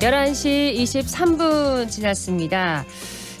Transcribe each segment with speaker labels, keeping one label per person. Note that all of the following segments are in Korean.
Speaker 1: 11시 23분 지났습니다.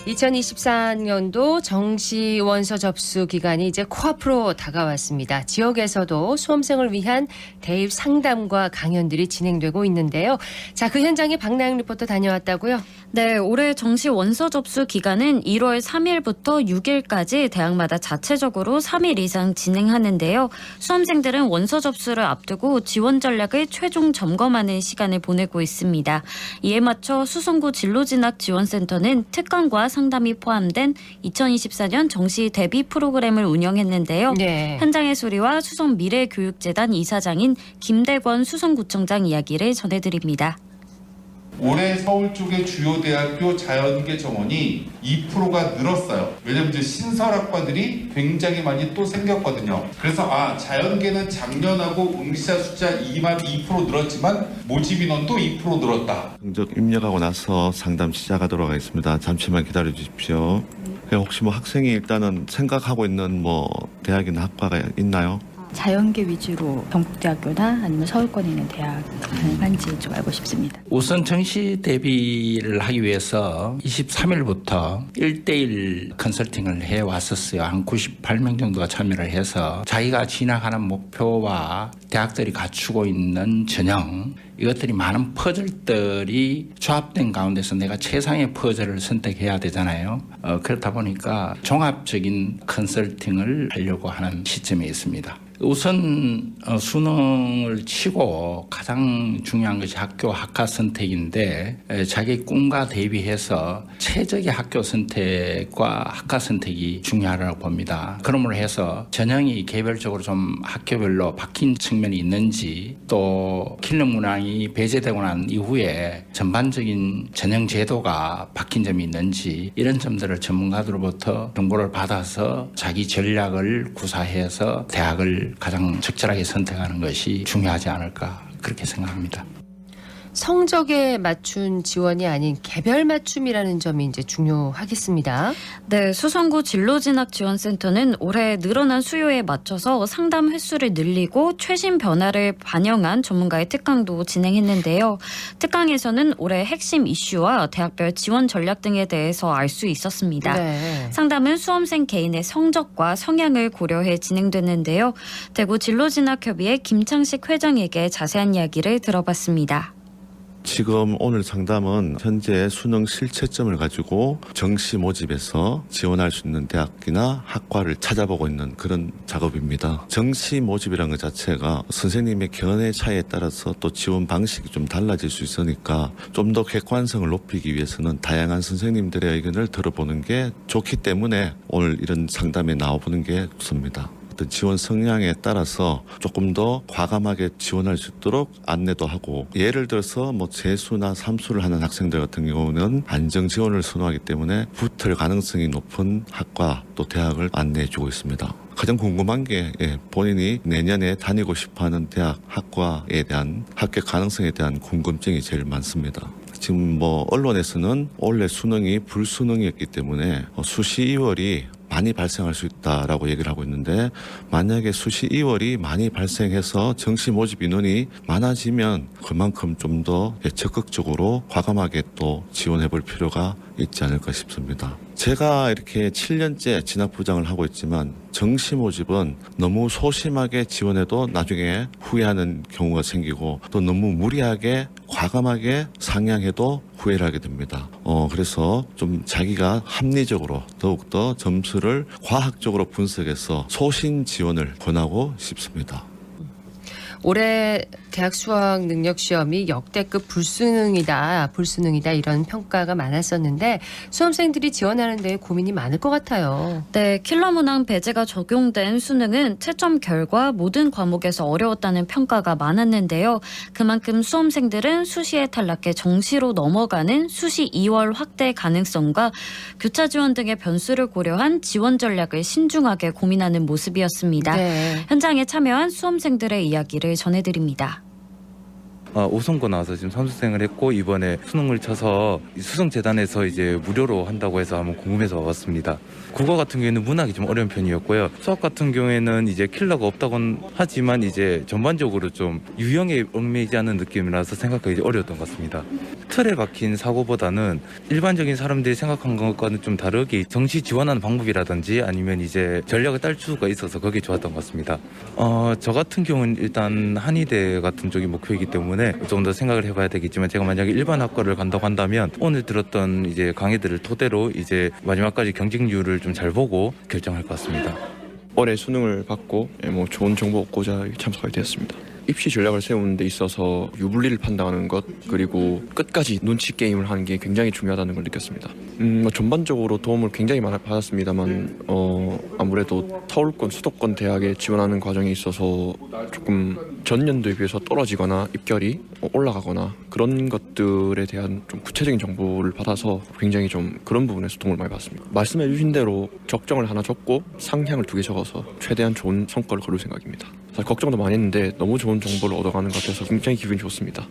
Speaker 1: 2024년도 정시 원서 접수 기간이 이제 코앞으로 다가왔습니다. 지역에서도 수험생을 위한 대입 상담과 강연들이 진행되고 있는데요. 자, 그 현장에 박나영 리포터 다녀왔다고요?
Speaker 2: 네, 올해 정시 원서 접수 기간은 1월 3일부터 6일까지 대학마다 자체적으로 3일 이상 진행하는데요. 수험생들은 원서 접수를 앞두고 지원 전략을 최종 점검하는 시간을 보내고 있습니다. 이에 맞춰 수성구 진로진학지원센터는 특강과 상담이 포함된 2024년 정시 대비 프로그램을 운영했는데요.
Speaker 1: 네.
Speaker 2: 현장의 소리와 수성 미래교육재단 이사장인 김대권 수성구청장 이야기를 전해드립니다.
Speaker 3: 올해 서울 쪽의 주요 대학교 자연계 정원이 2%가 늘었어요. 왜냐면 이제 신설학과들이 굉장히 많이 또 생겼거든요. 그래서 자연계는 작년하고 응시자 숫자 2% 늘었지만 모집 인원도 2% 늘었다.
Speaker 4: 성적 입력하고 나서 상담 시작하도록 하겠습니다. 잠시만 기다려 주십시오. 혹시 학생이 일단은 생각하고 있는 대학이나 학과가 있나요?
Speaker 5: 자연계 위주로 경북대학교나 아니면 서울권에 있는 대학 가능한지 좀 알고 싶습니다.
Speaker 6: 우선 정시 대비를 하기 위해서 23일부터 1대1 컨설팅을 해왔었어요. 한 98명 정도가 참여를 해서 자기가 진학하는 목표와 대학들이 갖추고 있는 전형, 이것들이 많은 퍼즐들이 조합된 가운데서 내가 최상의 퍼즐을 선택해야 되잖아요. 그렇다 보니까 종합적인 컨설팅을 하려고 하는 시점에 있습니다. 우선 수능을 치고 가장 중요한 것이 학과 선택인데 자기 꿈과 대비해서 최적의 학교 선택과 학과 선택이 중요하다고 봅니다. 그러므로 해서 전형이 개별적으로 좀 학교별로 바뀐 측면이 있는지, 또 killing 문항이 배제되고 난 이후에 전반적인 전형 제도가 바뀐 점이 있는지, 이런 점들을 전문가들로부터 정보를 받아서 자기 전략을 구사해서 대학을 가장 적절하게 선택하는 것이 중요하지 않을까, 그렇게 생각합니다.
Speaker 1: 성적에 맞춘 지원이 아닌 개별 맞춤이라는 점이 이제 중요하겠습니다.
Speaker 2: 네, 수성구 진로진학지원센터는 올해 늘어난 수요에 맞춰서 상담 횟수를 늘리고 최신 변화를 반영한 전문가의 특강도 진행했는데요. 특강에서는 올해 핵심 이슈와 대학별 지원 전략 등에 대해서 알 수 있었습니다.
Speaker 1: 네.
Speaker 2: 상담은 수험생 개인의 성적과 성향을 고려해 진행됐는데요. 대구 진로진학협의회 김창식 회장에게 자세한 이야기를 들어봤습니다.
Speaker 4: 지금 오늘 상담은 현재 수능 실채점을 가지고 정시 모집에서 지원할 수 있는 대학이나 학과를 찾아보고 있는 그런 작업입니다. 정시 모집이라는 것 자체가 선생님의 견해 차이에 따라서 또 지원 방식이 좀 달라질 수 있으니까 좀 더 객관성을 높이기 위해서는 다양한 선생님들의 의견을 들어보는 게 좋기 때문에 오늘 이런 상담에 나와보는 게 좋습니다. 지원 성향에 따라서 조금 더 과감하게 지원할 수 있도록 안내도 하고, 예를 들어서 재수나 삼수를 하는 학생들 같은 경우는 안정 지원을 선호하기 때문에 붙을 가능성이 높은 학과 또 대학을 안내해 주고 있습니다. 가장 궁금한 게 본인이 내년에 다니고 싶어하는 대학 학과에 대한 합격 가능성에 대한 궁금증이 제일 많습니다. 지금 언론에서는 올해 수능이 불수능이었기 때문에 수시 2월이 많이 발생할 수 있다라고 얘기를 하고 있는데, 만약에 수시 2월이 많이 발생해서 정시 모집 인원이 많아지면 그만큼 좀 더 적극적으로 과감하게 또 지원해 볼 필요가 있지 않을까 싶습니다. 제가 이렇게 7년째 진학부장을 하고 있지만 정시 모집은 너무 소심하게 지원해도 나중에 후회하는 경우가 생기고, 또 너무 무리하게 과감하게 상향해도 후회를 하게 됩니다. 그래서 좀 자기가 합리적으로 더욱더 점수를 과학적으로 분석해서 소신 지원을 권하고 싶습니다.
Speaker 1: 올해 대학 수학 능력 시험이 역대급 불수능이다 이런 평가가 많았었는데 수험생들이 지원하는 데 고민이 많을 것 같아요.
Speaker 2: 네, 킬러 문항 배제가 적용된 수능은 채점 결과 모든 과목에서 어려웠다는 평가가 많았는데요. 그만큼 수험생들은 수시에 탈락해 정시로 넘어가는 수시 2월 확대 가능성과 교차 지원 등의 변수를 고려한 지원 전략을 신중하게 고민하는 모습이었습니다.
Speaker 1: 네.
Speaker 2: 현장에 참여한 수험생들의 이야기를 전해드립니다.
Speaker 7: 우선고 나와서 지금 삼수생을 했고 이번에 수능을 쳐서 수성재단에서 이제 무료로 한다고 해서 한번 궁금해서 와봤습니다. 국어 같은 경우에는 문학이 좀 어려운 편이었고요. 수학 같은 경우에는 이제 킬러가 없다고는 하지만 이제 전반적으로 좀 유형에 얽매이지 않은 느낌이라서 생각하기 어려웠던 것 같습니다. 틀에 박힌 사고보다는 일반적인 사람들이 생각한 것과는 좀 다르게 정시 지원하는 방법이라든지 아니면 이제 전략을 딸 수가 있어서 그게 좋았던 것 같습니다. 저 같은 경우는 일단 한의대 같은 쪽이 목표이기 때문에 좀 더 생각을 해봐야 되겠지만 제가 만약에 일반 학과를 간다고 한다면 오늘 들었던 이제 강의들을 토대로 이제 마지막까지 경쟁률을 좀 잘 보고 결정할 것 같습니다.
Speaker 8: 올해 수능을 받고 뭐 좋은 정보 얻고자 참석하게 되었습니다. 입시 전략을 세우는 데 있어서 유불리를 판단하는 것 그리고 끝까지 눈치 게임을 하는 게 굉장히 중요하다는 걸 느꼈습니다. 전반적으로 도움을 굉장히 많이 받았습니다만 아무래도 서울권 수도권 대학에 지원하는 과정에 있어서 조금 전년도에 비해서 떨어지거나 입결이 올라가거나 그런 것들에 대한 좀 구체적인 정보를 받아서 굉장히 좀 그런 부분에서 도움을 많이 받았습니다. 말씀해 주신 대로 적정을 하나 적고 상향을 2개 적어서 최대한 좋은 성과를 거둘 생각입니다. 사실 걱정도 많이 했는데 너무 좋은 정보를 얻어가는 것 같아서 굉장히 기분이 좋습니다.